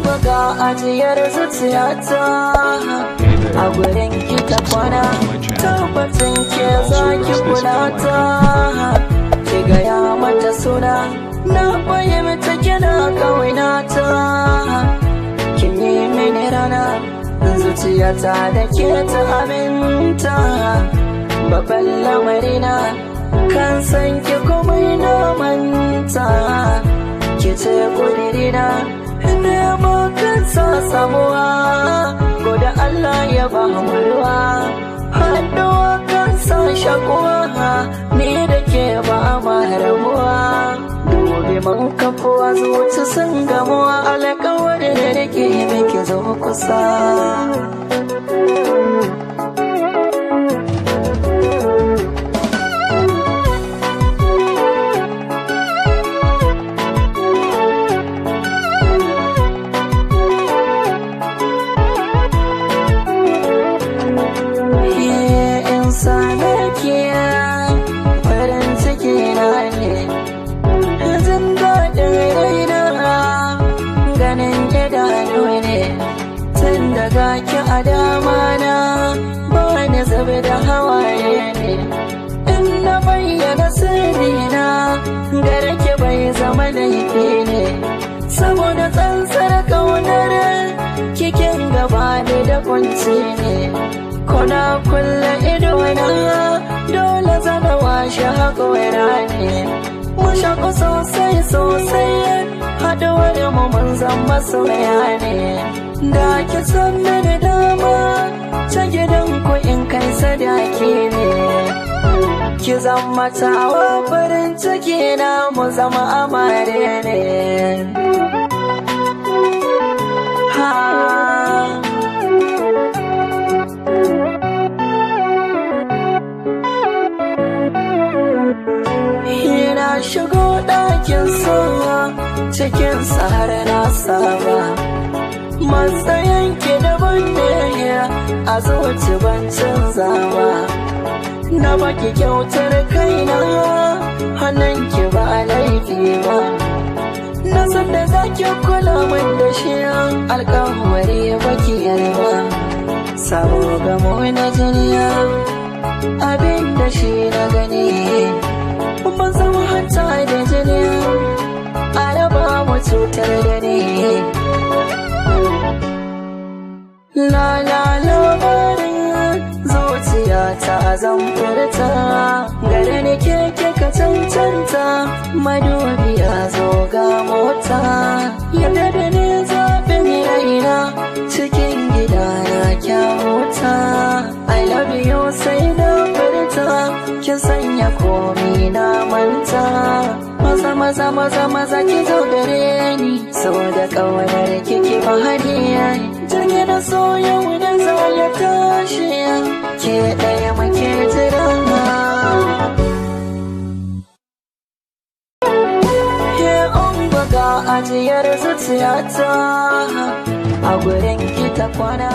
buga ajiyar zuciyata a gurin ki ta kwana, tabbatin ke za ki kula ta, ki gaya mata suna na fahimta kina ƙaunata, kin yi mini rana zuciyata da ke ta aminta, babban lamarina kan san ki komai na manta, ki ce kudirina nema kan sa samuwa, ko da Allah ya ba mu ruwa, haɗuwa kan sa shakuwa, ni da ke ba ma rabuwa, gobe man kafuwa zuci sun gamuwa, alƙawarin da ke miki zo kusa. Farin ciki na ne, jin daɗin raina ganin idanu ne, tun daga ki a dama na ba ni zabi da hawaye ne, in na bayyana sirrina gare ki bai zama laifi ne, saboda tsantsar ƙaunar kikin gaba da kunci ne, kuna kulle idona dole zana washe haƙora ne, mu shaku sosai sosai haɗuwar mu mun zama soya ne, da ki san mini dama ta gidan ku in kai sadaki ne, ki zama tawa farin ciki na mu zama amare ne. Na shigo ɗakin sowa cikin tsara na saba, matsayin ki daban ne a zuci ban canza ba, na baki kyautar kaina hannun ki ba laifi ba, na san da za ki kula min da shi alƙawari baki yarba, sabo gamo na jiniya abin da shi na gani, ban zama hanta da jini a raba mu cutar da ni. Labarin zuciya ta zan furta, gare ni ke ka cancanta, madubiya zo ga mota, yadda da ni zaɓin raina cikin gida na kyauta, I love you sai na furta, kin sanya komi na manta, maza ki zo gare ni, so da ƙaunar kiki ba hadiya, jirgi na so yau da za ya tashi, ke ɗaya muke jira. Ke an buga ajiyar zuciyata a gurin ki ta kwana.